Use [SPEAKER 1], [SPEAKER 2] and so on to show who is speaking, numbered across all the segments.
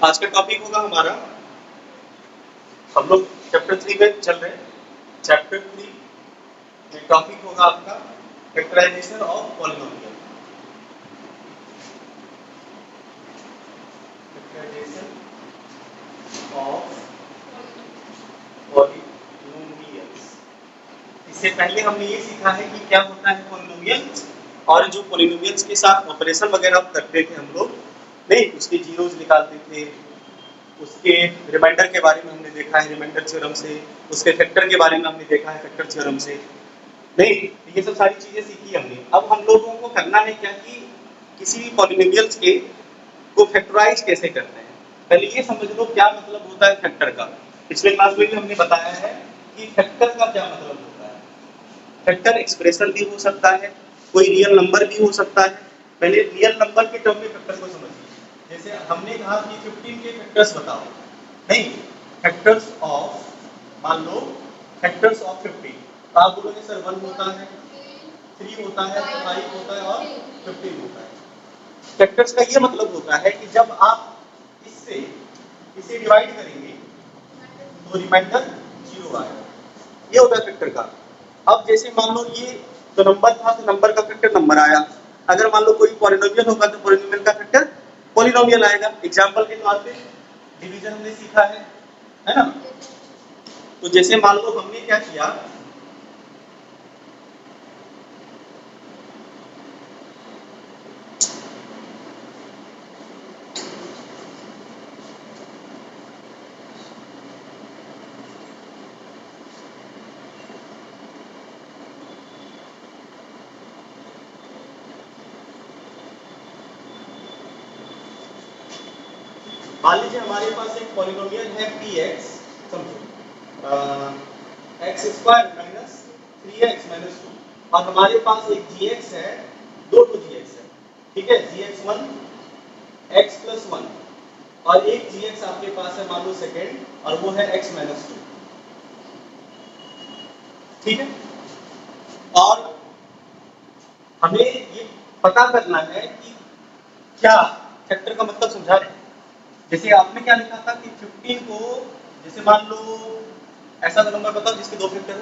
[SPEAKER 1] आज का टॉपिक होगा हमारा, हम लोग चैप्टर 3 में चल रहे हैं। चैप्टर 3 में टॉपिक होगा आपका factorisation of polynomial. Factorisation of polynomials. इससे पहले हमने ये सीखा है कि क्या होता है पॉलिनोमियल, और जो पॉलिनोमियल्स के साथ ऑपरेशन वगैरह करते थे हम लोग, नहीं उसके जीरोस निकालते थे, उसके रिमाइंडर के बारे में हमने देखा है रिमाइंडर थ्योरम से, उसके फैक्टर के बारे में हमने देखा है फैक्टर थ्योरम से। नहीं, ये सब सारी चीजें सीखी हमने। अब हम लोगों को करना है क्या कि किसी भी पॉलिनोमियल्स के को फैक्टराइज कैसे करते हैं। पहले ये समझ लो क्या मतलब होता है फैक्टर का। पिछले क्लास में भी हमने बताया है कि फैक्टर का क्या मतलब होता है। फैक्टर एक्सप्रेशन भी हो सकता है, कोई रियल नंबर भी हो सकता है। पहले रियल नंबर के टर्म में फैक्टर को समझिए। जैसे हमने कहा कि 15 के फैक्टर्स बताओ, नहीं फैक्टर्स ऑफ, मान लो फैक्टर्स ऑफ 15, तो आप बोलोगे सर 1 होता है, 3 होता है, 5 होता है और 15 होता है। फैक्टर्स का ये मतलब होता है कि जब आप इससे इसे डिवाइड करेंगे तो रिमाइंडर 0 आएगा। ये होता है फैक्टर का। अब जैसे मान लो ये तो नंबर था, तो नंबर का फैक्टर नंबर आया। अगर मान लो कोई पॉलिनोमियल होगा तो पॉलिनोमियल का फैक्टर पॉलिनोमियल आएगा। एग्जांपल के तौर पे डिवीजन हमने सीखा है ना। तो जैसे मान लो हमने क्या किया, मान लीजिए हमारे पास एक पॉलिनोमियल है px, समझो x square minus 3x minus 2, और हमारे पास एक gx है, 2 gx है, ठीक है, gx1 x प्लस 1, और एक gx आपके पास है मान लो सेकेंड, और वो है x माइनस 2, ठीक है। और हमें ये पता करना है कि क्या फैक्टर का मतलब समझा रहे हैं। जैसे आपने क्या लिखा था कि 15 को, जैसे मान लो ऐसा नंबर बताओ जिसके 2 फैक्टर हो।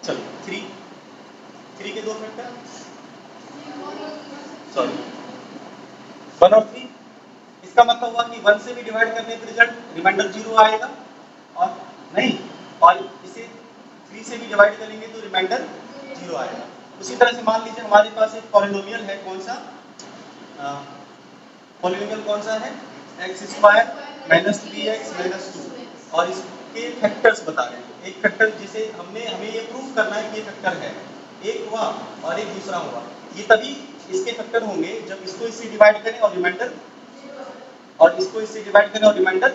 [SPEAKER 1] चलो 3 के 2 फैक्टर, सॉरी 1 और 3। इसका मतलब हुआ कि 1 से भी डिवाइड करने पर रिजल्ट रिमाइंडर 0 आएगा, और नहीं, और इसे 3 से भी डिवाइड करेंगे तो रिमाइंडर 0 आएगा। उसी तरह से मान लीजिए हमारे पास एक पॉलिनोमियल है, कौन सा पॉलिनोमियल, कौन सा है, x square minus 3x minus 2, और इसके फैक्टर्स बता रहे हैं। एक फैक्टर जिसे हमें ये प्रूव करना है कि ये फैक्टर है, एक हुआ और एक दूसरा हुआ, ये तभी इसके फैक्टर होंगे जब इसको इससे डिवाइड करें और रिमाइंडर, और इसको इससे डिवाइड करें और रिमाइंडर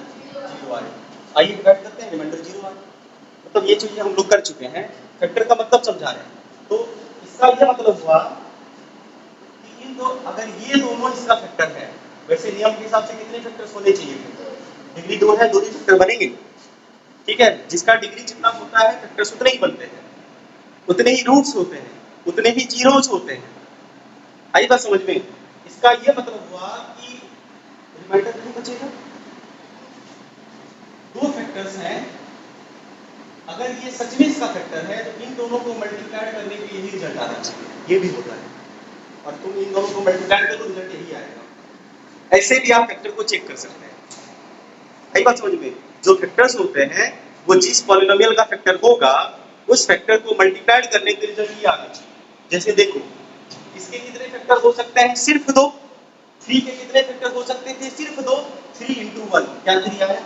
[SPEAKER 1] 0 आए। आइए डिवाइड करते हैं, रिमाइंडर 0 आए। मतलब ये चीजें हम लोग कर चुके हैं, फैक्टर का मतलब समझा रहे हैं। तो इसका यह मतलब हुआ कि इन दो, अगर ये दोनों इसका फैक्टर है, वैसे नियम के हिसाब से कितने फैक्टर्स होने चाहिए थे, डिग्री 2 है, 2 ही फैक्टर बनेंगे, ठीक है। जिसका डिग्री जितना होता है फैक्टर्स उतने ही बनते हैं, उतने ही रूट्स होते हैं, उतने ही जीरोस होते हैं। आई बात समझ में। इसका यह मतलब हुआ कि रिमाइंडर नहीं बचेगा। 2 फैक्टर्स हैं, अगर ये सच में इसका फैक्टर है तो इन दोनों को मल्टीप्लाई करने पे यही रिजल्ट आना चाहिए। ये भी होता है, और तुम इन दोनों को मल्टीप्लाई करो रिजल्ट यही आएगा। ऐसे भी आप फैक्टर को चेक कर सकते हैं। सही बात समझ में। जो फैक्टर्स होते हैं वो जिस पॉलिनोमियल का फैक्टर होगा उस फैक्टर को मल्टीप्लाई करने के रिजल्ट ही आना चाहिए। जैसे देखो इसके कितने फैक्टर हो सकते हैं, सिर्फ 2। 3 के कितने फैक्टर हो सकते थे, सिर्फ 2। 3 into 1 क्या 3 आया,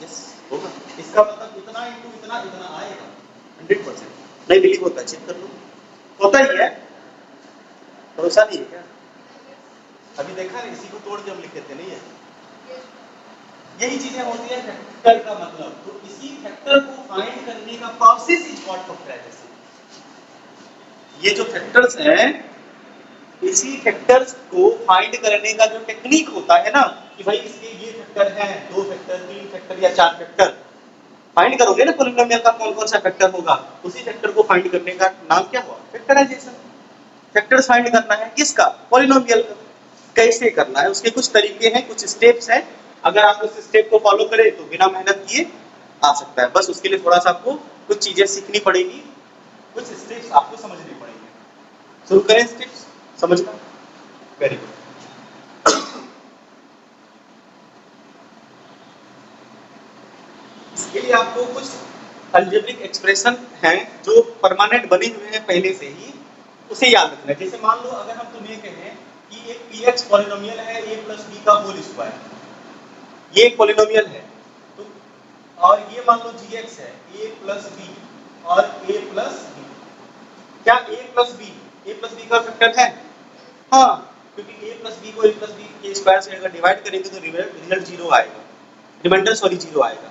[SPEAKER 1] यस होगा। इसका मतलब इतना इंटू इतना इतना आएगा 100%। नहीं बिलीव होता, चेक कर लो, होता ही है, भरोसा नहीं है क्या। अभी देखा है, इसी को तोड़ के हम लिख देते नहीं है। यही चीजें होती है फैक्टर का मतलब। तो इसी फैक्टर को फाइंड करने का प्रोसेस इज कॉल्ड फैक्टराइजेशन। ये जो फैक्टर्स हैं, इसी फैक्टर्स को फाइंड करने का जो टेक्निक होता है ना, कि भाई इसके ये फैक्टर है, 2 फैक्टर, 3 फैक्टर या 4 फैक्टर, फाइंड करोगे ना पॉलिनोमियल का कौन कौन सा फैक्टर होगा, उसी फैक्टर को फाइंड करने का नाम क्या हुआ, फैक्टराइजेशन। फैक्टर्स फाइंड करना है किसका, पॉलिनोमियल का। कैसे करना है, उसके कुछ तरीके हैं, कुछ स्टेप्स हैं। अगर आप उस स्टेप को फॉलो करें तो बिना मेहनत किए आ सकता है। बस उसके लिए थोड़ा सा आपको कुछ चीजें सीखनी पड़ेगी, कुछ स्टेप्स आपको समझने पड़ेंगे। शुरू करें स्टेप्स समझना। Very good. इसके लिए आपको कुछ अलजेब्रिक एक्सप्रेशन हैं जो परमानेंट बने हुए हैं पहले से ही, उसे याद रखना है। जैसे मान लो अगर हम तुम्हें कहें कि एक px पॉलिनोमियल है a प्लस बी का होल स्क्वायर, ये एक पॉलिनोमियल है तो, और ये मान लो gx है a प्लस बी और a प्लस बी। क्या a प्लस बी का फैक्टर है? हाँ, क्योंकि a प्लस बी को a प्लस बी के स्क्वायर से अगर डिवाइड करेंगे तो रिजल्ट जीरो आएगा, रिमाइंडर जीरो आएगा।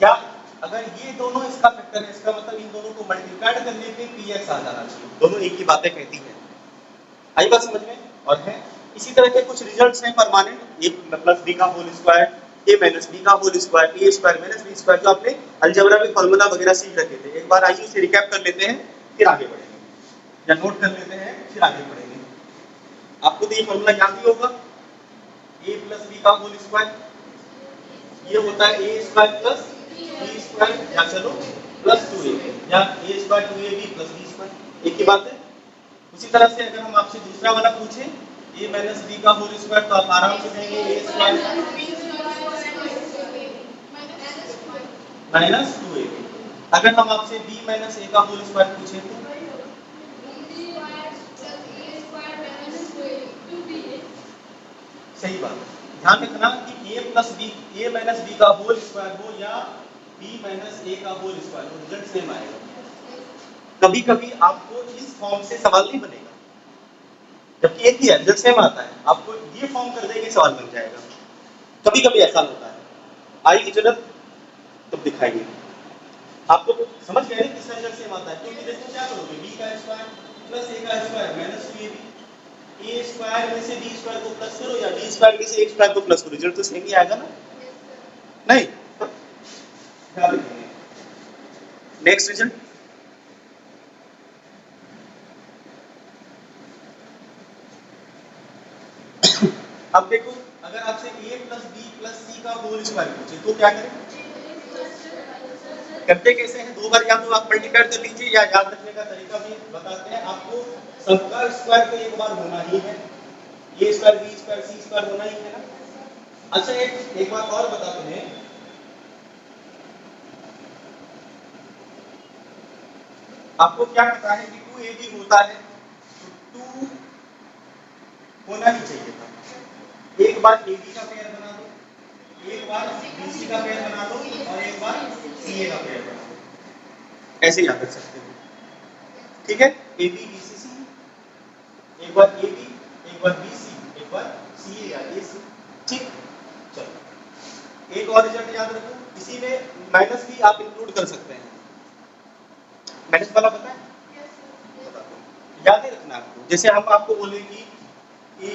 [SPEAKER 1] या अगर ये दोनों इसका फैक्टर है, इसका मतलब इन दोनों को मल्टीप्लाइड करने पे px आ जाना चाहिए। दोनों एक ही बातें कहती हैं। आई बात समझ में? और है इसी तरह के कुछ रिजल्ट्स हैं परमानेंट, a प्लस बी का whole square, a minus B का whole square, a square minus B square, जो आपने अलजेब्रा में फार्मूला वगैरह सीख रखे थे। एक बार आइए उसे रिकैप कर लेते हैं, फिर आगे बढ़ेंगे, या नोट कर लेते हैं फिर आगे बढ़ेंगे। आपको तो ये फार्मूला याद ही होगा, a प्लस बी का होल स्क्वायर, ये होता है a square plus B square, या चलो प्लस 2ab, या a square 2ab plus B square, एक ही बात है। उसी तरह से अगर हम आपसे दूसरा वाला पूछें a माइनस बी का होल स्क्वायर, तो आप आराम से कहेंगे a स्क्वायर माइनस 2ab। अगर हम आपसे b माइनस a का होल स्क्वायर पूछें तो सही बात। ध्यान रखना कि a plus B, a minus B का होल स्क्वायर हो या b माइनस a का होल स्क्वायर हो, रिजल्ट सेम आएगा। कभी कभी आपको इस फॉर्म से सवाल नहीं बनेगा, जबकि एक ही है, रिजल्ट सेम आता है, आपको ये फॉर्म कर देंगे सवाल बन जाएगा। कभी कभी ऐसा होता है। आएगी जरूरत तब दिखाएंगे। आपको समझ गए किसका रिजल्ट सेम आता है? क्योंकि देखो क्या करोगे, b का स्क्वायर प्लस a का square minus 2ab, a square में से b स्क्वायर को प्लस करो या b स्क्वायर में से a स्क्वायर को प्लस करो, रिजल्ट तो सेम ही आएगा ना? नहीं? नेक्स्ट रिजल्ट, अब देखो अगर आपसे a प्लस बी प्लस सी का होल स्क्वायर पूछे तो क्या करें? करते कैसे हैं? दो बार या तो आप मल्टीप्लाई कर लीजिए, या याद रखने का तरीका भी बताते हैं आपको। सबका स्क्वायर तो एक बार होना ही है, a square B square C square होना ही है ना। अच्छा एक बात और बताते हैं, आपको क्या पता है कि 2ab होता है तो 2 होना ही चाहिए था। एक बार AB का पेयर बना दो, एक बार BC का पेयर बना दो, और एक बार CA का पेयर बना दो। ऐसे याद रख सकते हो, ठीक है? AB BC C, एक बार AB, एक बार BC, एक बार CA या AC, ठीक? चलो एक और रिजल्ट याद रखो, इसी में माइनस भी आप इंक्लूड कर सकते हैं। माइनस वाला पता है? याद ही रखना आपको। जैसे हम आपको बोले कि a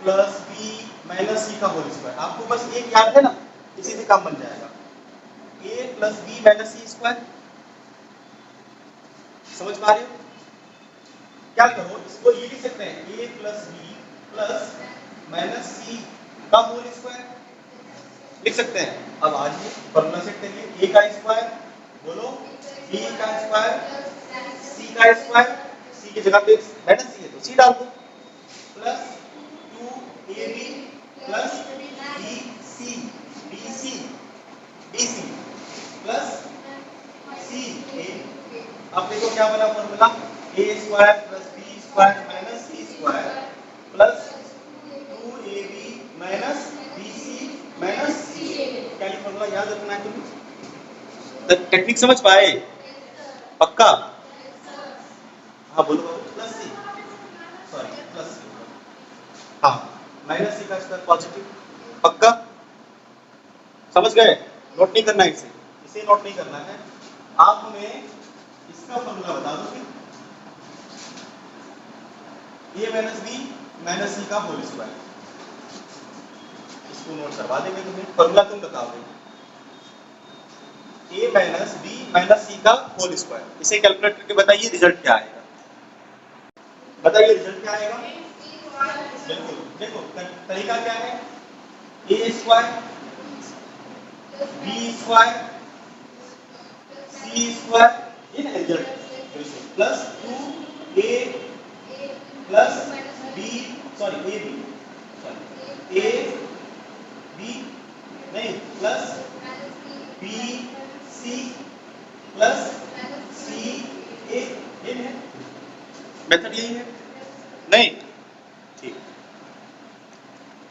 [SPEAKER 1] plus B minus C का होल स्क्वायर, आपको बस एक याद है ना, इसी से काम बन जाएगा। a plus B minus C square, समझ पा रहे हो? क्या करो, इसको ये लिख सकते हैं a plus B plus minus C का होल स्क्वायर, लिख सकते हैं। अब आज ये फॉर्मूला सेट करिए, a का स्क्वायर बोलो, b का स्क्वायर, c का स्क्वायर, c की जगह पे माइनस सी है तो c डाल दो, plus 2ab plus bc plus ca। अब देखो क्या बना formula, a square plus b square minus c square plus 2ab minus bc minus ca। क्या ये फॉर्मूला याद रखना है तुम्हें? टेक्निक समझ पाए? पक्का? हाँ बोलो प्लस सी, सॉरी प्लस सी, हाँ माइनस सी का स्क्वायर पॉजिटिव, पक्का? समझ गए? नोट नहीं करना है इसे नोट नहीं करना है। आप हमें इसका फॉर्मूला बता दो फिर, a minus B minus C का होल स्क्वायर, इसको नोट करवा देंगे तुम्हें। फॉर्मूला तुम बताओगे, a minus B minus C का होल स्क्वायर, इसे कैलकुलेट करके बताइए रिजल्ट क्या आएगा। बताइए रिजल्ट क्या आएगा? बिल्कुल, देखो तरीका क्या है, A square B square C square, ये ना result, plus 2a plus B, sorry A B, A B नहीं plus B C plus C A, ये है मेथड, यही है नहीं? ठीक,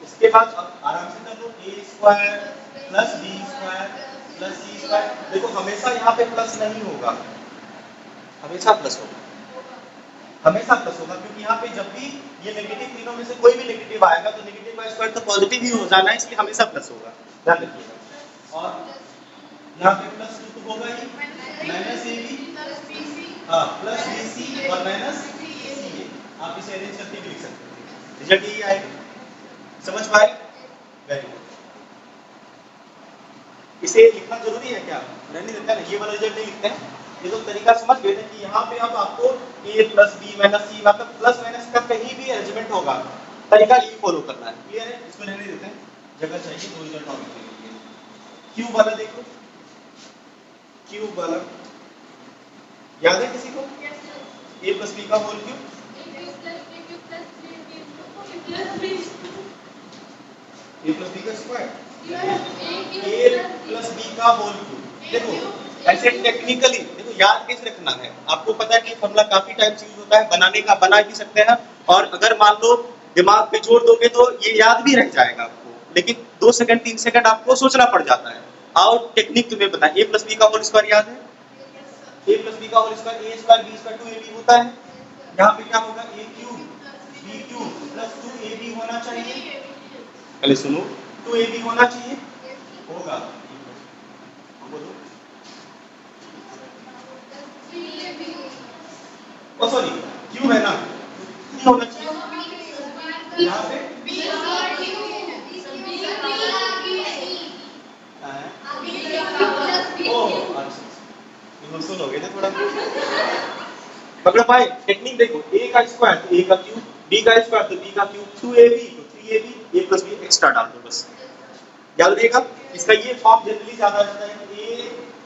[SPEAKER 1] इसके बाद अब आराम से कर लो, A square plus B square plus C square. देखो हमेशा यहाँ पे प्लस नहीं होगा, हमेशा प्लस होगा, हमेशा प्लस होगा, क्योंकि यहाँ पे जब भी ये नेगेटिव तीनों में से कोई भी नेगेटिव आएगा तो नेगेटिव का स्क्वायर तो पॉजिटिव ही हो जाना है, इसलिए हमेशा प्लस होगा, ध्यान रखिएगा। और यहाँ पे प्लस तो होगा ही, माइनस ए बी, हाँ प्लस बी सी और माइनस सी ए, आप इसे अरेंज करके भी लिख सकते हैं, रिजल्ट यही आएगा। समझ पाए? Very good. इसे लिखना जरूरी है क्या? रहने देता है, ये वाला रिजल्ट नहीं लिखते हैं, ये तो तरीका समझ गए थे कि यहाँ पे अब आपको a प्लस बी माइनस सी, मतलब प्लस माइनस का कहीं भी अरेंजमेंट होगा, तरीका यही फॉलो करना है। क्लियर है? इसको रहने देते हैं, जगह चाहिए दो रिजल्ट और लिखेंगे। क्यूब वाला देखो, क्यूब वाला याद है किसी को? a प्लस बी का whole cube, a plus B का स्क्वायर, a प्लस बी का होल क्यूब। देखो ऐसे टेक्निकली देखो याद कैसे रखना है, आपको पता है कि फॉर्मूला काफी टाइम से यूज होता है, बनाने का बना भी सकते हैं, और अगर मान लो दिमाग पे जोर दोगे तो ये याद भी रह जाएगा आपको, लेकिन 2 सेकंड 3 सेकंड आपको सोचना पड़ जाता है। आओ टेक्निक तुम्हें बताएं, a प्लस बी का होल स्क्वायर याद है? a प्लस बी का whole square a square b square 2ab होता है। यहाँ पे क्या होगा, a cube b cube plus 2ab होना चाहिए, पहले सुनो, 2ab होना चाहिए, होगा, बोलो, ओ सॉरी क्यूब है ना, क्या होना चाहिए यहाँ पे, ओ अच्छा सुनोगे ना थोड़ा, पकड़ पाए? टेक्निक देखो, a का स्क्वायर तो a का क्यूब, b का स्क्वायर तो b का क्यूब, 2ab तो 3ab, a plus b extra डाल दो बस, याद रहेगा। इसका ये फॉर्म जनरली ज्यादा रहता है कि a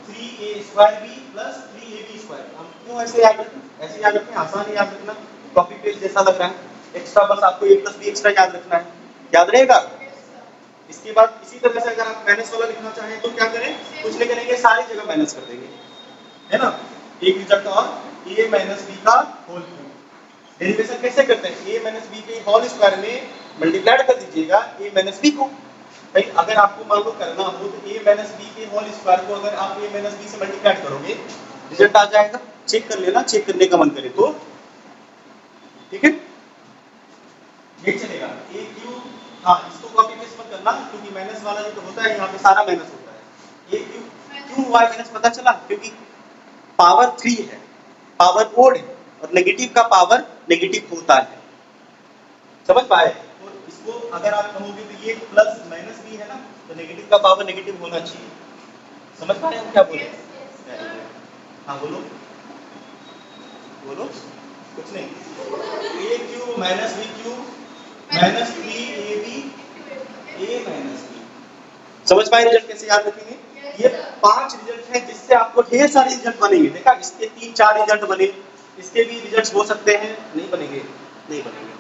[SPEAKER 1] 3a square b plus 3ab square. हम क्यों ऐसे याद रखते हैं? ऐसे याद रखते हैं, आसान है याद रखना, कॉपी पेस्ट जैसा लग रहा है, एक्स्ट्रा बस आपको a प्लस b एक्स्ट्रा याद रखना है, याद रहेगा। इसके बाद इसी तरह से अगर आप माइनस वाला लिखना चाहें तो क्या करें, कुछ नहीं करेंगे, सारी जगह माइनस कर देंगे, है ना, एक रिजल्ट और a माइनस b का होल क्यूब। डेरिवेशन कैसे करते हैं, a माइनस b के होल स्क्वायर में मल्टीप्लाई कर दीजिएगा a माइनस b को। भाई अगर आपको मान लो करना हो तो a माइनस b के होल स्क्वायर को अगर आप a माइनस b से मल्टीप्लाई करोगे रिजल्ट आ जाएगा, चेक कर लेना, चेक करने का मन करे तो, ठीक है, ये चलेगा। a क्यूब, हाँ इसको कॉपी पेस्ट मत करना क्योंकि माइनस वाला जो होता है यहाँ पे सारा माइनस होता है। a क्यूब क्यों हुआ माइनस पता चला, क्योंकि पावर 3 है, पावर ओड है, और नेगेटिव का पावर नेगेटिव होता है, समझ पाए? तो इसको अगर आप कहोगे तो ये प्लस माइनस भी है ना, तो नेगेटिव का पावर नेगेटिव होना चाहिए, समझ पाए हम क्या बोले? हाँ बोलो बोलो, कुछ नहीं, a cube minus b cube minus 3ab a minus b, समझ पाए रिजल्ट कैसे याद रखेंगे? ये 5 रिजल्ट है जिससे आपको ढेर सारे रिजल्ट बनेंगे। देखा, इसके 3-4 रिजल्ट बने, इसके भी रिजल्ट्स हो सकते हैं, नहीं बनेंगे, नहीं बनेंगे,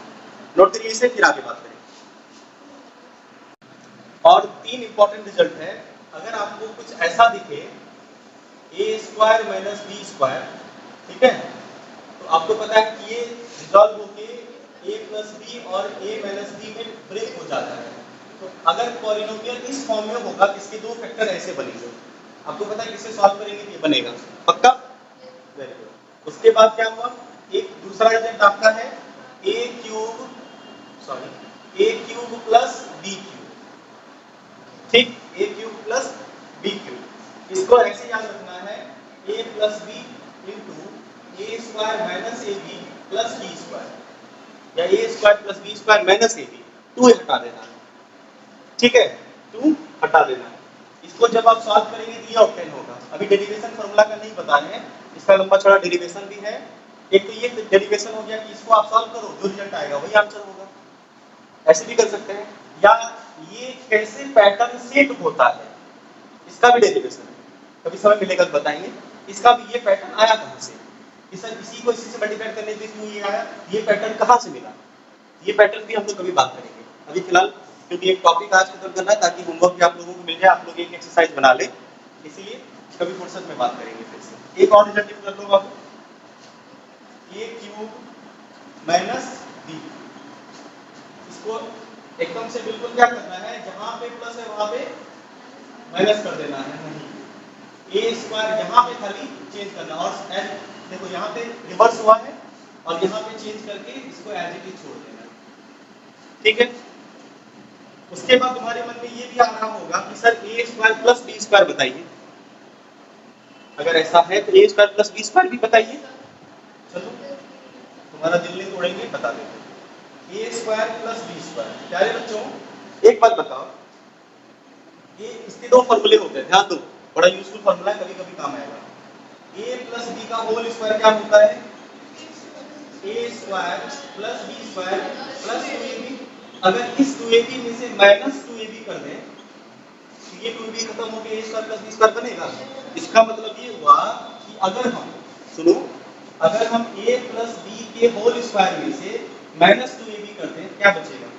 [SPEAKER 1] नोट करिए इसे, फिर आगे बात करें। और 3 इंपॉर्टेंट रिजल्ट है, अगर आपको कुछ ऐसा दिखे a square minus b square, ठीक है, तो आपको पता है कि ये रिजॉल्व होके a प्लस b और a माइनस b में ब्रेक हो जाता है। तो अगर पॉलिनोमियल इस फॉर्म में होगा, इसके 2 फैक्टर ऐसे बनेंगे, आपको पता है किसे सॉल्व करेंगे तो ये बनेगा, पक्का? Very good. उसके बाद क्या हुआ, एक दूसरा रिजल्ट आपका है a cube plus b cube, ठीक, a cube plus b cube, इसको ऐसे याद रखना है a plus b into a square minus ab plus b square, या a square plus b square minus ab, 2 हटा देना है, ठीक है, 2 हटा देना है। इसको जब आप सॉल्व करेंगे तो ये ऑब्टेन होगा। अभी डेरिवेशन फार्मूला का नहीं बता रहे हैं, इसका लंबा चौड़ा डेरिवेशन भी है। एक तो ये डेरिवेशन हो गया कि इसको आप सॉल्व करो, जो रिजल्ट आएगा वही आंसर होगा, ऐसे भी कर सकते हैं, या ये कैसे पैटर्न सेट होता है इसका भी डेरिवेशन है, कभी समय मिलेगा तो बताएंगे। इसका भी ये पैटर्न आया कहाँ से, इसी को इसी से मल्टीप्लाई करने पे क्यों ये आया, ये पैटर्न कहाँ से मिला, ये पैटर्न भी हम लोग कभी बात करेंगे। अभी फिलहाल क्योंकि एक टॉपिक आज खत्म करना है ताकि होमवर्क भी आप लोगों को मिल जाए, आप लोग एक एक्सरसाइज बना ले, इसीलिए कभी फुर्सत में बात करेंगे फिर से। एक और रिजल्ट कर लो आप, a क्यूब माइनस b, इसको एकदम से बिल्कुल क्या करना है, जहां पे प्लस है वहां पे माइनस कर देना है, नहीं a स्क्वायर यहाँ पे खाली चेंज करना, और देखो यहाँ पे रिवर्स हुआ है और यहाँ पे चेंज करके इसको एज इट इज छोड़ देना है, ठीक है। उसके बाद तुम्हारे मन में ये भी आ रहा होगा कि sir a square plus B square बताइए, अगर ऐसा है तो a square plus B square भी बताइए। चलो तुम्हारा दिल नहीं तोड़ेंगे, बता देते a square plus B square क्या है बच्चों। एक बात बताओ, ये इसके दो फॉर्मूले होते हैं, ध्यान दो, बड़ा यूजफुल फॉर्मूला है, कभी कभी काम आएगा। a प्लस बी का होल स्क्वायर क्या होता है, a square plus B square plus 2ab। अगर इस 2ab में से माइनस 2ab कर दें तो ये 2ab खत्म हो गया, a square plus B square बनेगा। इसका मतलब ये हुआ कि अगर हम सुनो, अगर हम a प्लस b के होल स्क्वायर में से माइनस 2ab कर दें क्या बचेगा,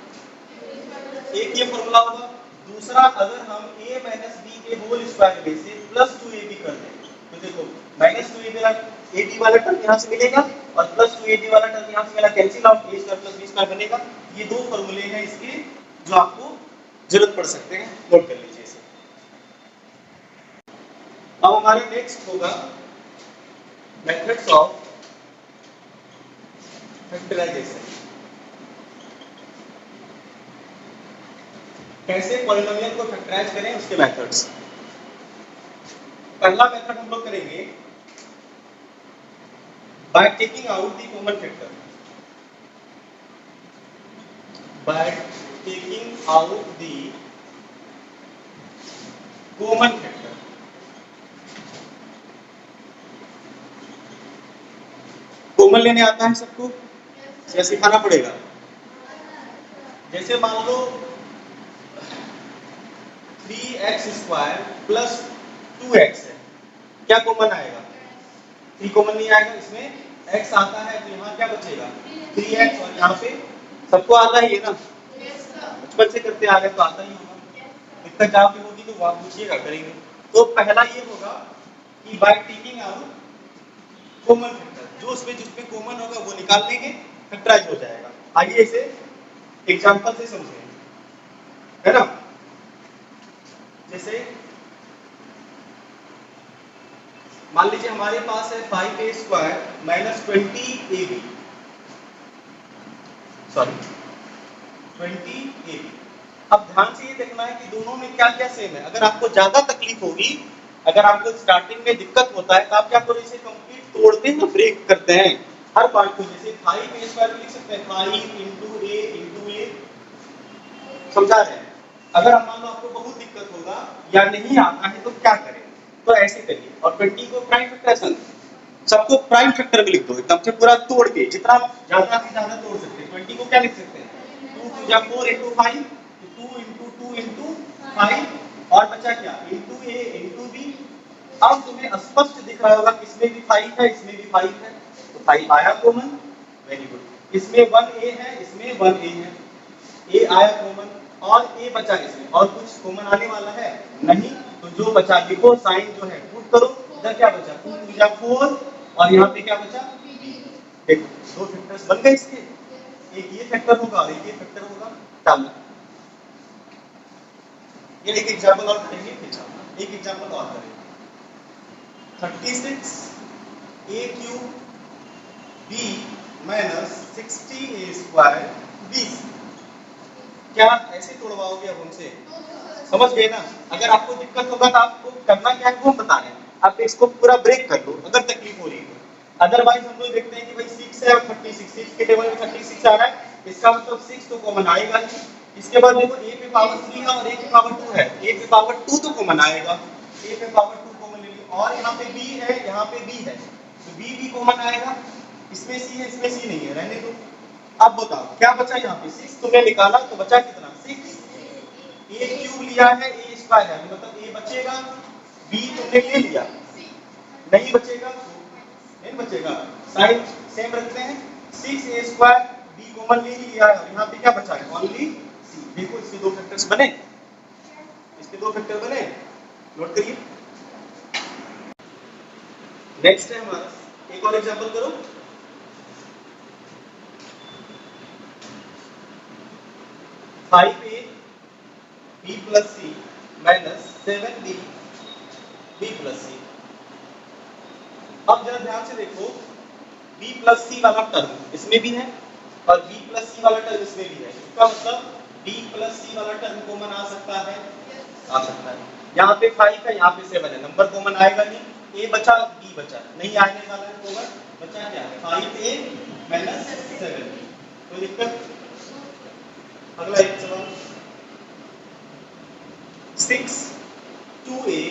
[SPEAKER 1] एक ये फॉर्मूला होगा। दूसरा, अगर हम a माइनस b के होल स्क्वायर में से प्लस 2ab कर दें तो देखो माइनस 2ab वाला टर्म यहाँ से मिलेगा और प्लस 2ab वाला टर्म यहाँ से मिला, cancel out, a square plus b square बनेगा। ये दो फॉर्मूले हैं इसके जो आपको जरूरत पड़ सकते हैं, नोट कर लीजिए इसे। अब हमारे नेक्स्ट होगा मेथड्स ऑफ फैक्टराइजेशन, कैसे पॉलिनोमियल को फैक्टराइज करें उसके मेथड्स। पहला मेथड हम लोग करेंगे by taking out the common factor, by taking out the common factor. Common लेने आता है सबको या सिखाना पड़ेगा। जैसे मान लो 3x स्क्वायर प्लस 2x है, क्या कॉमन आएगा, 3 कॉमन नहीं आएगा, इसमें x आता है तो यहाँ क्या बचेगा 3x, और यहाँ पे सबको आता ही है ना, बचपन से करते आ रहे तो आता ही होगा, दिक्कत जहाँ पे होगी तो आप पूछिएगा, करेंगे। तो पहला ये होगा कि by taking out common factor, जो उसमें जिसमें कॉमन होगा वो निकाल लेंगे, फैक्टराइज हो जाएगा। आइए इसे एग्जांपल से समझें, है ना। जैसे मान लीजिए हमारे पास है 5a square minus 20ab, sorry 20ab। अब ध्यान से ये देखना है कि दोनों में क्या क्या सेम है। अगर आपको ज्यादा तकलीफ होगी, अगर आपको स्टार्टिंग में दिक्कत होता है तो आप क्या करो, इसे कंप्लीट तोड़ते हैं ना, ब्रेक करते हैं हर पार्ट को। जैसे 5a स्क्वायर लिख सकते हैं 5 इंटू a, समझा रहे हैं। अगर हम मान लो आपको बहुत दिक्कत होगा या नहीं आता है तो क्या करें, तो ऐसे करिए, और 20 को प्राइम फैक्टर, सबको प्राइम फैक्टर में लिख दो, एकदम से पूरा तोड़ के, जितना ज्यादा से ज्यादा तोड़ सकते हैं। 20 को क्या लिख सकते हैं 2 2 जा 4 इंटू 5, 2 इंटू 2 इंटू 5, और बचा क्या इंटू a इंटू b। अब तुम्हें स्पष्ट दिख रहा होगा किसमें भी 5 है, इसमें भी 5 है, तो 5 आया कॉमन, वेरी गुड। इसमें 1a है, इसमें 1a है, a आया कॉमन, और a बचा इसमें, और कुछ कॉमन आने वाला है नहीं, तो जो बचा लिखो, साइन जो है पुट करो, इधर क्या बचा 2 2 जा 4, और यहाँ पे क्या बचा b। देखो दो फैक्टर्स बन गए इसके, एक ये फैक्टर होगा और एक ये फैक्टर होगा। डालना, ये एक एग्जांपल और करेंगे, एक एग्जांपल और करेंगे। 36 a cube b minus 60a square b, क्या ऐसे तोड़वाओगे अब हमसे, समझ गए ना। अगर आपको दिक्कत होगा तो आपको करना क्या है वो बता रहे हैं, आप इसको पूरा ब्रेक कर लो अगर तकलीफ हो रही है। अदरवाइज हम लोग देखते हैं कि भाई 6 है और 36, 6 के टेबल में 36 आ रहा है, इसका मतलब 6 तो कॉमन आएगा ही। इसके बाद देखो a पे पावर 3 है और a पे पावर 2 है, a पे पावर 2 तो कॉमन आएगा, a पे पावर 2 कॉमन ले लियो, और यहाँ पे b है, यहाँ पे b है, तो b भी कॉमन आएगा। इसमें c है, इसमें c नहीं है, रहने दो। अब बताओ क्या बचा यहाँ पे 6 तुमने निकाला तो बचा कितना 6 a क्यूब लिया है a स्क्वायर है मतलब a बचेगा b तुमने ले लिया नहीं बचेगा नहीं बचेगा साइन सेम रखते हैं 6a स्क्वायर b कॉमन ले ही लिया है और यहाँ पे क्या बचा है ओनली c देखो इसके दो फैक्टर्स बने इसके दो फैक्टर बने नोट करिए नेक्स्ट है हमारा एक और एग्जांपल करो 5a b plus c minus 7b b plus c अब जरा ध्यान से देखो b plus c वाला टर्म इसमें भी है और b plus c वाला टर्म इसमें भी है इसका मतलब b plus c वाला टर्म कॉमन आ सकता है यहाँ पे 5 है यहाँ पे 7 है नंबर कॉमन आएगा नहीं a बचा b बचा नहीं आने वाला है कॉमन बचा क्या है 5a minus 7b कोई दिक्कत अगला एक सवाल 6 2a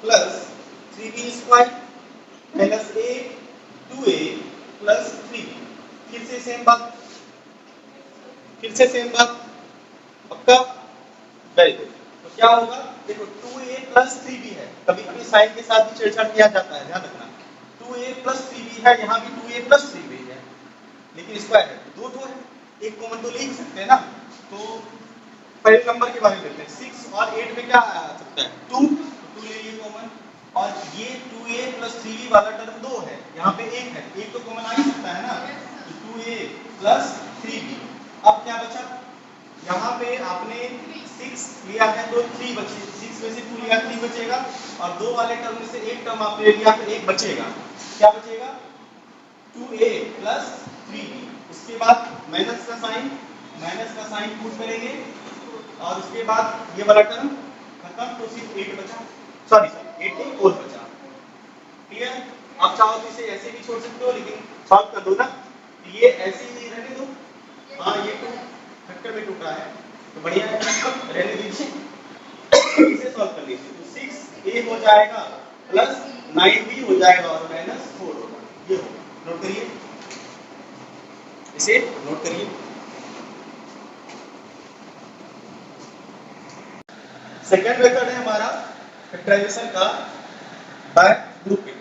[SPEAKER 1] plus 3b square minus a 2a plus 3b फिर से सेम बात पक्का वेरी गुड तो क्या होगा देखो 2a plus 3b है कभी कभी साइन के साथ भी छेड़छाड़ किया जाता है ध्यान रखना 2a plus 3b है यहाँ भी 2a plus 3b है लेकिन स्क्वायर है दो तो है एक कॉमन तो ले ही सकते हैं ना तो पहले नंबर के बारे में देखते हैं 6 और 8 में क्या आ सकता है 2 ले लिए कॉमन और ये 2a plus 3b वाला टर्म 2 है यहाँ पे 1 है एक तो कॉमन आ ही सकता है ना तो 2a plus 3b अब क्या बचा यहाँ पे आपने 6 लिया है तो 3 बचे 6 में से 2 लिया 3 बचेगा और दो वाले टर्म में से एक टर्म आपने लिया तो एक बचेगा क्या बचेगा 2a plus 3b उसके बाद माइनस का साइन पुट करेंगे और उसके बाद ये वाला टर्म खत्म तो सिर्फ 8 बचा सॉरी 8 और बचा क्लियर आप चाहो तो इसे ऐसे भी छोड़ सकते हो लेकिन सॉल्व कर दो ना ये ऐसे ही नहीं रहने दो हाँ ये तो फैक्टर में टूटा है तो बढ़िया है रहने दीजिए इसे सॉल्व कर लीजिए तो 6a हो जाएगा प्लस 9b हो जाएगा और माइनस 4 होगा ये होगा नोट करिए इसे नोट करिए सेकेंड मेथड है हमारा फैक्टराइजेशन का बाय ग्रुपिंग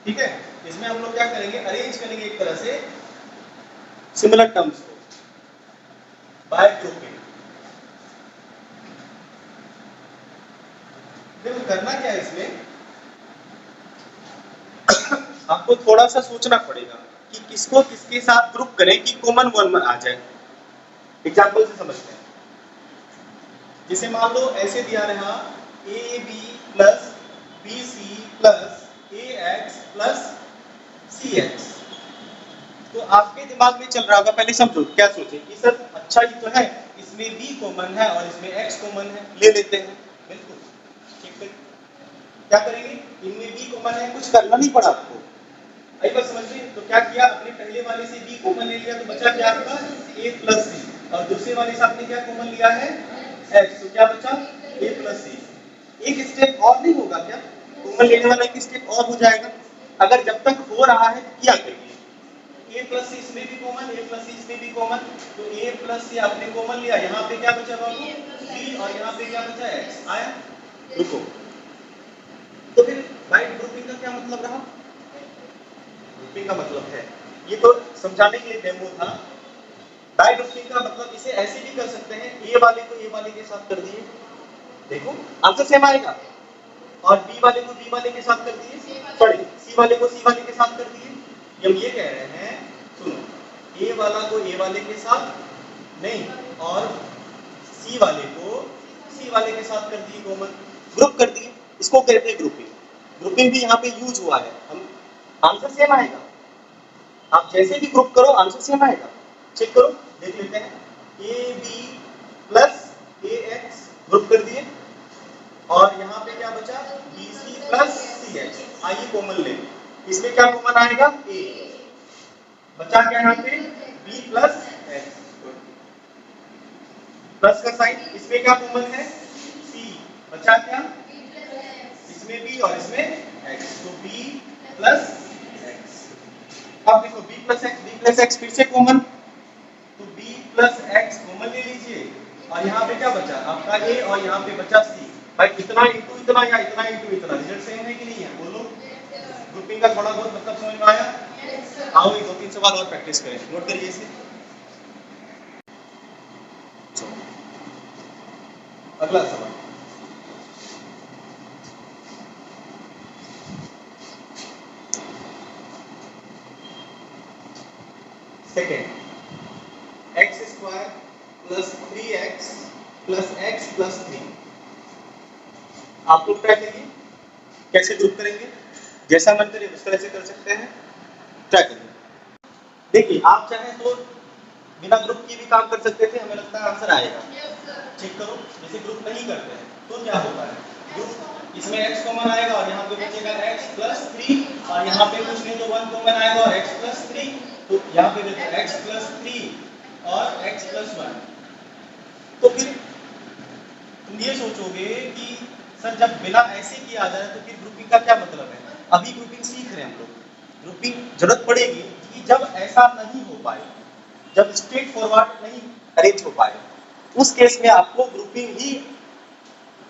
[SPEAKER 1] ठीक है इसमें हम लोग क्या करेंगे अरेंज करेंगे एक तरह से सिमिलर टर्म्स को बाय ग्रुपिंग देखो करना क्या है इसमें आपको थोड़ा सा सोचना पड़ेगा कि किसको किसके साथ ग्रुप करें कि कॉमन वन आ जाए एग्जांपल से समझते हैं जैसे मान लो ऐसे दिया रहा ab plus bc plus ax plus cx तो आपके दिमाग में चल रहा होगा पहले समझो क्या सोचे कि सर अच्छा ही तो है इसमें b कॉमन है और इसमें x कॉमन है ले लेते हैं बिल्कुल ठीक है क्या करेंगे इनमें b कॉमन है कुछ करना नहीं पड़ा आपको आई बात समझ ली तो क्या किया अपने पहले वाले से b कॉमन ले लिया तो बचा क्या आपका a plus c और दूसरे वाले से आपने क्या कॉमन लिया है x तो क्या बचा a plus c एक स्टेप और नहीं होगा क्या कॉमन लेने वाला एक स्टेप और हो जाएगा अगर जब तक हो रहा है क्या करिए a plus c इसमें भी कॉमन a plus c इसमें भी कॉमन तो a plus c आपने कॉमन लिया यहाँ पे क्या बचा बाबू b और यहाँ पे क्या बचा x आया रुको तो फिर बाय ग्रुपिंग का क्या मतलब रहा ग्रुपिंग का मतलब है ये तो समझाने के लिए डेमो था बाय ग्रुपिंग का मतलब इसे ऐसे भी कर सकते हैं a वाले को a वाले के साथ कर दिए देखो आंसर सेम आएगा और b वाले को b वाले के साथ कर दिए सॉरी c वाले को c वाले के साथ कर दिए हम ये कह रहे हैं सुनो a वाला को a वाले के साथ नहीं और c वाले को c वाले के साथ कर दिए कॉमन ग्रुप कर दिए इसको कहते हैं ग्रुपिंग भी यहाँ पे यूज हुआ है हम आंसर सेम आएगा आप जैसे भी ग्रुप करो आंसर सेम आएगा चेक करो देख लेते हैं A B plus A X group कर दिए और यहाँ पे क्या बचा B C plus C H आइए कॉमन ले इसमें क्या कॉमन आएगा ए बचा क्या यहाँ पे बी प्लस एक्स प्लस का साइन इसमें क्या कॉमन है सी बचा क्या इसमें b और इसमें x तो b प्लस x अब देखो b प्लस x फिर से कॉमन आपका ए और यहाँ पे बचा सी। भाई इतना इंटू इतना या इतना इंटू इतना रिजल्ट सेम है कि नहीं है? बोलो। ग्रुपिंग का थोड़ा बहुत मतलब समझ में आया? आओ ये 2-3 सवाल और प्रैक्टिस करें, नोट करिए इसे। अगला सवाल, second, x square plus 3x plus x plus 3। आप लोग ट्राई करिए कैसे ग्रुप करेंगे, जैसा मन करे उस तरह से कर सकते हैं, ट्राई करिए। देखिए आप चाहे तो बिना ग्रुप की भी काम कर सकते थे, हमें लगता है आंसर आएगा। चेक करो, जैसे ग्रुप नहीं करते हैं तो क्या होता है, ग्रुप इसमें x कॉमन आएगा और यहाँ पे बचेगा x प्लस 3 और यहाँ पे कुछ नहीं तो 1 कॉमन आएगा और x प्लस 3, तो यहाँ पे देखो x प्लस 3 और x प्लस 1। तो फिर तुम ये सोचोगे कि सर जब बिना ऐसे किया जाए तो फिर ग्रुपिंग का क्या मतलब है? अभी ग्रुपिंग सीख रहे हैं हम लोग, ग्रुपिंग जरूरत पड़ेगी कि जब ऐसा नहीं हो पाए, जब स्ट्रेट फॉरवर्ड नहीं अरेंज हो पाए, उस केस में आपको ग्रुपिंग ही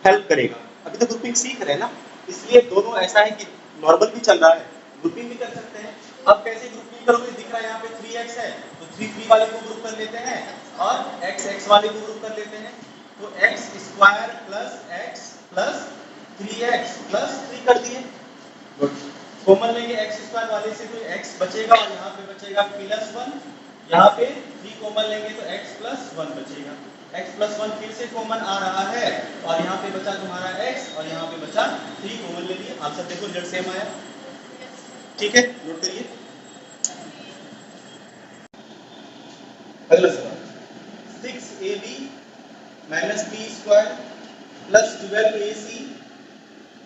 [SPEAKER 1] हेल्प करेगा। अभी तो ग्रुपिंग सीख रहे हैं ना, इसलिए दोनों ऐसा है कि नॉर्मल भी चल रहा है, ग्रुपिंग भी कर सकते हैं। अब कैसे ग्रुपिंग करोगे, दिख रहा है यहाँ पे 3x है तो 3 वाले को ग्रुप कर लेते हैं और x वाले को ग्रुप कर लेते हैं, तो x square plus x plus 3x plus 3 कर दिए। कॉमन लेंगे x स्क्वायर वाले से तो x बचेगा और यहाँ पे बचेगा प्लस 1, यहाँ पे 3 कॉमन लेंगे तो x प्लस 1 बचेगा। x प्लस 1 फिर से कॉमन आ रहा है और यहाँ पे बचा तुम्हारा x और यहाँ पे बचा 3 कॉमन ले लिए, आंसर देखो रिजल्ट सेम आया। ठीक है, नोट करिए। अगला सवाल, 6ab minus B square plus 12ac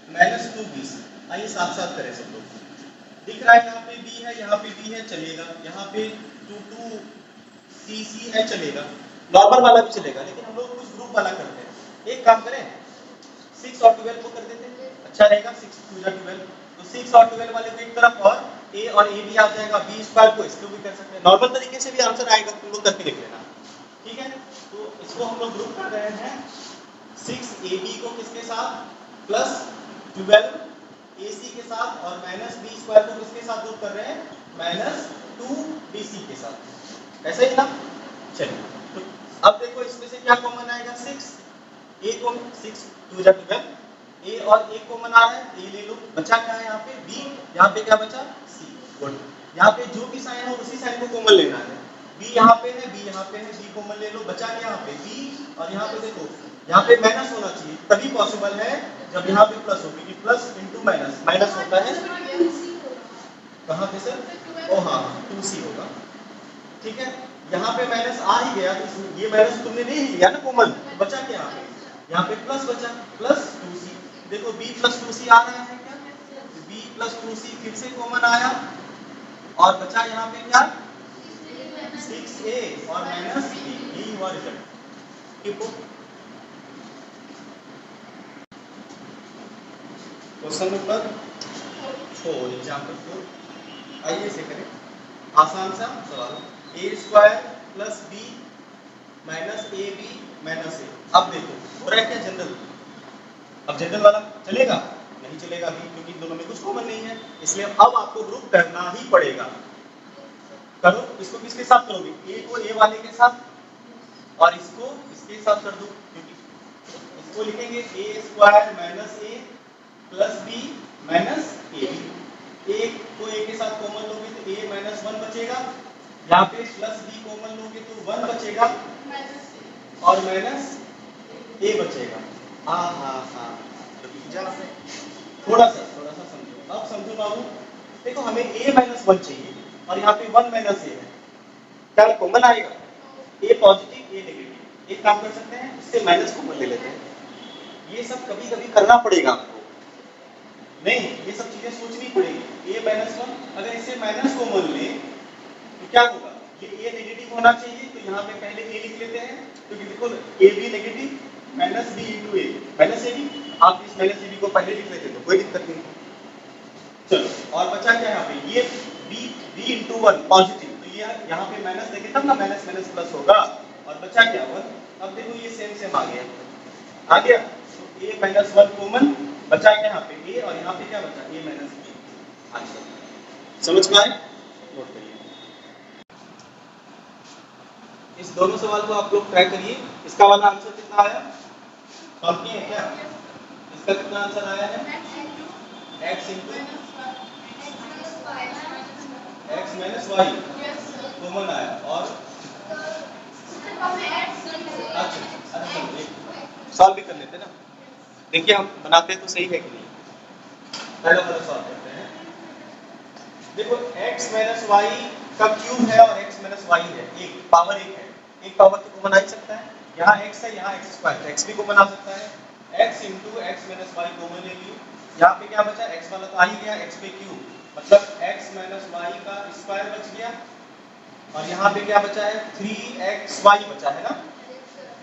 [SPEAKER 1] minus 2bc। आइए साथ साथ करें सब लोग। दिख रहा है यहाँ पे b है, यहाँ पे b है, चलेगा। यहाँ पे 2cc है, चलेगा। नॉर्मल वाला भी चलेगा, लेकिन हम लोग कुछ ग्रुप वाला करते हैं। एक काम करें, 6 और 12 को कर देते हैं, अच्छा रहेगा। 6 2 12, तो 6 और 12 वाले को एक तरफ और a और a भी आ जाएगा, b स्क्वायर को इसको भी कर सकते हैं। नॉर्मल तरीके से भी आंसर आएगा, तुम लोग करके देख लेना। ठीक है, तो इसको हम लोग ग्रुप कर रहे हैं 6ab को किसके साथ, प्लस 12ac के साथ, और माइनस b स्क्वायर को किसके साथ ग्रुप कर रहे हैं, माइनस 2bc के साथ। ऐसा ही ना? चलिए, तो अब देखो इसमें से क्या कॉमन आएगा, 6 a को 6 2 12, a और a कॉमन आ रहा है, a ले लो। बचा क्या है यहाँ पे, b, यहाँ पे क्या बचा, c। गुड, यहाँ पे जो भी साइन हो उसी साइन को कॉमन लेना है। b यहाँ पे है, b यहाँ पे है, b कॉमन ले लो। बचा क्या यहाँ पे, b, और यहाँ पे देखो यहाँ पे माइनस होना चाहिए, तभी पॉसिबल है जब यहाँ पे प्लस हो, क्योंकि प्लस इंटू माइनस माइनस होता है। कहाँ पे सर, ओ हाँ 2c होगा। ठीक है, यहाँ पे माइनस आ ही गया, तो ये माइनस तुमने नहीं लिया ना कॉमन, तो बचा क्या यहाँ पे प्लस बचा, प्लस 2c। देखो b प्लस 2c आ रहा है क्या, b प्लस 2c फिर से कॉमन आया और बचा यहाँ पे क्या, 6a और माइनस b, यही हुआ रिजल्ट। क्वेश्चन नंबर 4, एग्जाम्पल 4, आइए इसे करें। आसान सा सवाल, a square plus b minus ab minus a। अब देखो हो रहा है क्या, जनरल। अब जनरल वाला चलेगा नहीं, चलेगा भी, क्योंकि दोनों में कुछ कॉमन नहीं है, इसलिए अब आपको ग्रुप करना ही पड़ेगा। करो, इसको किसके साथ करोगे, a को a वाले के साथ और इसको इसके साथ कर दो, क्योंकि इसको लिखेंगे a square minus a plus b minus ab। a को a के साथ कॉमन लोगे तो a माइनस 1 बचेगा, यहाँ पे प्लस b कॉमन लोगे तो 1 बचेगा और माइनस a बचेगा। हाँ हाँ हाँ, थोड़ा सा समझो। अब समझो बाबू, देखो हमें a माइनस 1 चाहिए और यहाँ पे 1 माइनस a है, क्या कॉमन आएगा, a पॉजिटिव a नेगेटिव। एक काम कर सकते हैं, इससे माइनस कॉमन ले लेते हैं। ये सब कभी कभी करना पड़ेगा आपको, नहीं ये सब चीजें सोचनी पड़ेगी। a माइनस 1, अगर इसे माइनस कॉमन ले तो क्या होगा, ये a नेगेटिव होना चाहिए, तो यहाँ पे पहले a लिख लेते हैं, क्योंकि देखो a भी negative, minus b into A minus a भी, आप इस माइनस a भी को पहले लिख लेते तो कोई दिक्कत नहीं। चलो, और बचा क्या यहाँ पे, ये b इंटू 1 पॉजिटिव, तो ये यहाँ पे माइनस देंगे तब ना माइनस माइनस प्लस होगा, और बचा क्या 1। अब देखो ये सेम सेम आ गया, आ गया। तो a माइनस 1 कॉमन बचा क्या यहाँ पे a, और यहाँ पे क्या बचा a माइनस b आंसर। समझ में आए? नोट करिए। इस दोनों सवाल को आप लोग ट्राई करिए। इसका वाला आंसर कितना आया? सॉल्व किए क्या? इसका कितना आंसर आया है? x into x minus Y common आया। और अच्छा सॉल्व भी कर लेते ना। देखिए हम बनाते हैं तो सही है कि नहीं। पहला वाला सॉल्व करते हैं। देखो x माइनस वाई का क्यूब है और x माइनस वाई है, एक पावर एक है, एक पावर तो कॉमन आ ही सकता है। यहाँ x है, यहाँ x स्क्वायर, x भी कॉमन आ सकता है। x into x minus Y common ले ली। यहाँ पे क्या बचा? x वाला तो आ ही गया, x पे क्यूब मतलब x माइनस वाई का स्क्वायर बच गया। और यहाँ पे क्या बचा है? 3xy बचा है ना,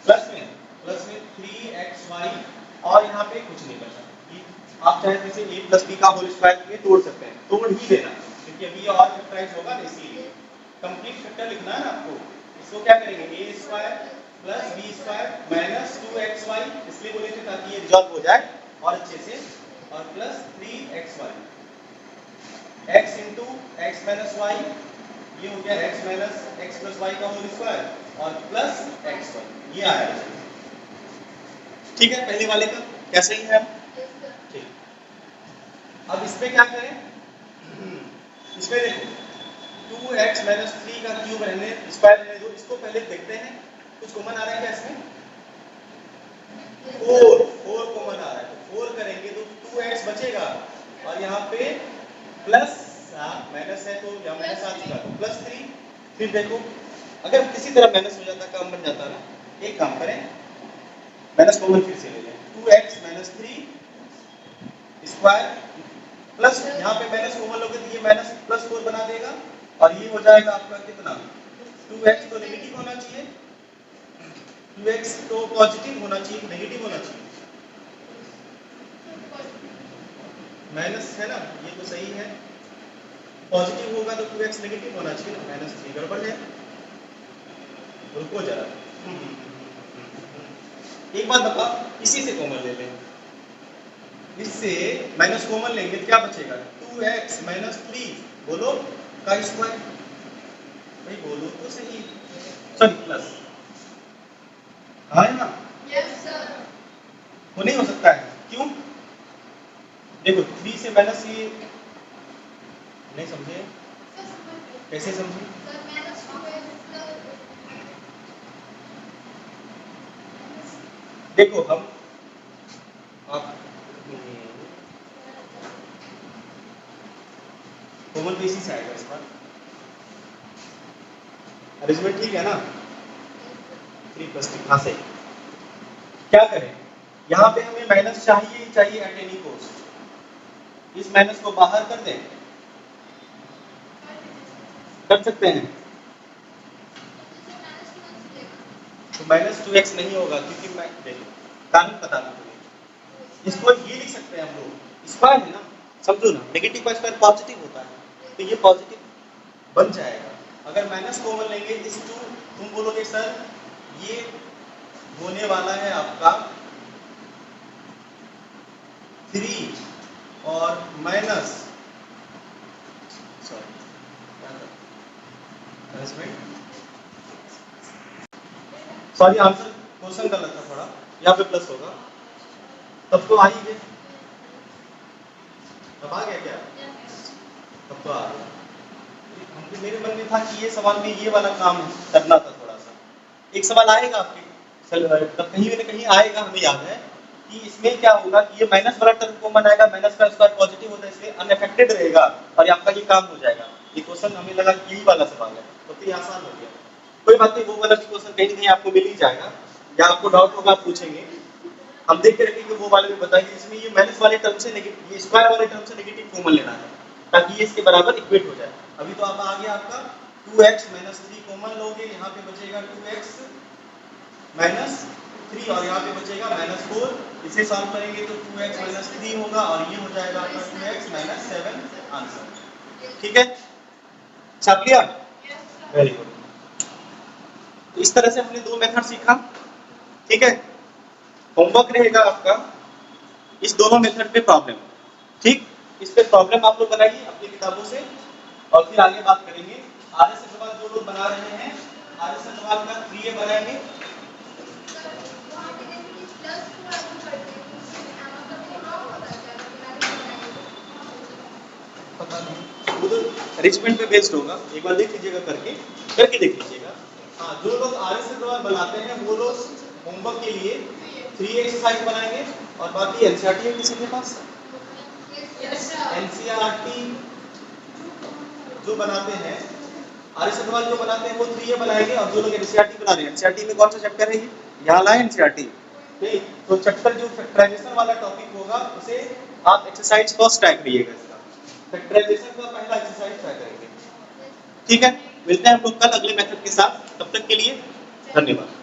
[SPEAKER 1] प्लस में 3xy, और यहाँ पे कुछ नहीं बचा। आप चाहे जैसे a प्लस बी का होल स्क्वायर के तोड़ सकते हैं, तोड़ ही देना क्योंकि अभी ये और फैक्टराइज होगा ना, इसीलिए कंप्लीट फैक्टर लिखना है ना आपको। इसको क्या करेंगे? a square plus b square minus 2xy, इसलिए बोले थे ताकि ये रिजॉल्व हो जाए और अच्छे से, और plus 3xy x into x minus Y, ये हो गया x minus x plus Y का होल स्क्वायर और प्लस xy, ये आया। ठीक है, पहले वाले का क्या सही है? ठीक। अब इसमें क्या करें? इसमें देखो 2x माइनस 3 का क्यूब रहने स्क्वायर रहने दो, इसको पहले देखते हैं कुछ कॉमन आ रहा है क्या इसमें? 4 कॉमन आ रहा है, तो 4 करेंगे तो 2x बचेगा और यहाँ पे प्लस माइनस है तो यहाँ माइनस आ चुका तो प्लस 3। फिर देखो अगर किसी तरह माइनस हो जाता काम बन जाता ना, एक काम करें माइनस कॉमन फिर से ले लें, 2x माइनस 3 स्क्वायर प्लस यहाँ पे माइनस कॉमन लोगे तो ये माइनस प्लस 4 बना देगा और ये हो जाएगा आपका कितना? 2x तो नेगेटिव होना चाहिए, 2x तो पॉजिटिव होना चाहिए, नेगेटिव होना चाहिए, माइनस है ना, ये तो सही है। पॉजिटिव होगा तो 2x नेगेटिव होना चाहिए ना, माइनस 3 गड़बड़ है। रुको जरा, एक बात बताओ, इसी से कॉमन ले लें, इससे माइनस कॉमन लेंगे क्या बचेगा? 2x माइनस 3 बोलो का स्क्वायर, भाई बोलो तो सही, सॉरी प्लस, हाँ है ना? Yes sir. वो नहीं हो सकता है, क्यों? देखो 3 से माइनस, ये नहीं समझे? कैसे समझे? देखो हम आप कॉमन तो इसी से आएगा इस बार, अरेंजमेंट ठीक है ना? 3 प्लस 3 हाँ सही। क्या करें? यहाँ पे हमें माइनस चाहिए ही चाहिए एट एनी कॉस्ट, इस माइनस को बाहर कर दें, कर सकते हैं तो माइनस 2x नहीं होगा क्योंकि मैं देखो कानून पता नहीं तुम्हें, इसको ये लिख सकते हैं हम लोग, स्क्वायर है ना, समझो ना, नेगेटिव का स्क्वायर पॉजिटिव होता है तो ये पॉजिटिव बन जाएगा। अगर माइनस कॉमन लेंगे इस 2, तुम बोलोगे सर ये होने वाला है आपका 3 और माइनस सॉरी आंसर क्वेश्चन गलत था थोड़ा, यहाँ पे प्लस होगा तब तो आ ही गया, तब आ गया क्या? तब तो आ गया। मेरे मन में था कि ये सवाल में ये वाला काम करना था थोड़ा सा, एक सवाल आएगा आपके तब कहीं न कहीं आएगा, हमें याद है कि इसमें क्या होगा कि ये माइनस वाला टर्म कॉमन आएगा, माइनस का स्क्वायर पॉजिटिव होता है इसलिए अनअफेक्टेड रहेगा और आपका ये काम हो जाएगा। ये क्वेश्चन हमें लगा कि यही वाला सवाल है तो फिर आसान हो गया। कोई बात नहीं, वो वाला क्वेश्चन कहीं न कहीं आपको मिल ही जाएगा, या आपको डाउट होगा आप पूछेंगे, हम देख के रखेंगे वो वाले में बताएंगे। इसमें ये माइनस वाले टर्म से नेगेटिव, ये स्क्वायर वाले टर्म से नेगेटिव कॉमन लेना है ताकि ये इसके बराबर इक्वेट हो जाए। अभी तो आप आ गया आपका 2x माइनस 3 कॉमन लोगे, यहाँ पे बचेगा 2x माइनस 3 और यहाँ पे बचेगा माइनस 4, इसे सॉल्व करेंगे तो 2x माइनस 3 होगा और ये हो जाएगा आपका 2x माइनस 7 आंसर। ठीक है, छाप लिया? Very good. तो इस तरह से हमने 2 मेथड सीखा, ठीक है। होमवर्क रहेगा आपका इस दोनों मेथड पे प्रॉब्लम, ठीक, इस पे प्रॉब्लम आप लोग बनाइए अपनी किताबों से और फिर आगे बात करेंगे। आर एस अग्रवाल जो लोग बना रहे हैं आर एस अग्रवाल का 3A बनाएंगे। पता नहीं वो तो अरेंजमेंट पे बेस्ड होगा, एक बार देख लीजिएगा करके देख लीजिएगा। हाँ, जो लोग आर एस अग्रवाल बनाते हैं वो लोग होमवर्क के लिए 3A एक्सरसाइज बनाएंगे और बाकी एनसीईआरटी है किसी के पास? एनसीईआरटी जो बनाते हैं आर एस अग्रवाल जो बनाते हैं वो 3A बनाएंगे और जो लोग एनसीईआरटी बना रहे हैं, एनसीईआरटी में कौन सा चैप्टर है ये? यहाँ लाए एनसीईआरटी, ठीक, तो चैप्टर जो फैक्टराइजेशन वाला टॉपिक होगा उसे आप एक्सरसाइज फर्स्ट ट्राई करिएगा, इसका फैक्टराइजेशन का पहला एक्सरसाइज ट्राई करेंगे, ठीक है। मिलते हैं हम लोग कल अगले मेथड के साथ, तब तक के लिए धन्यवाद।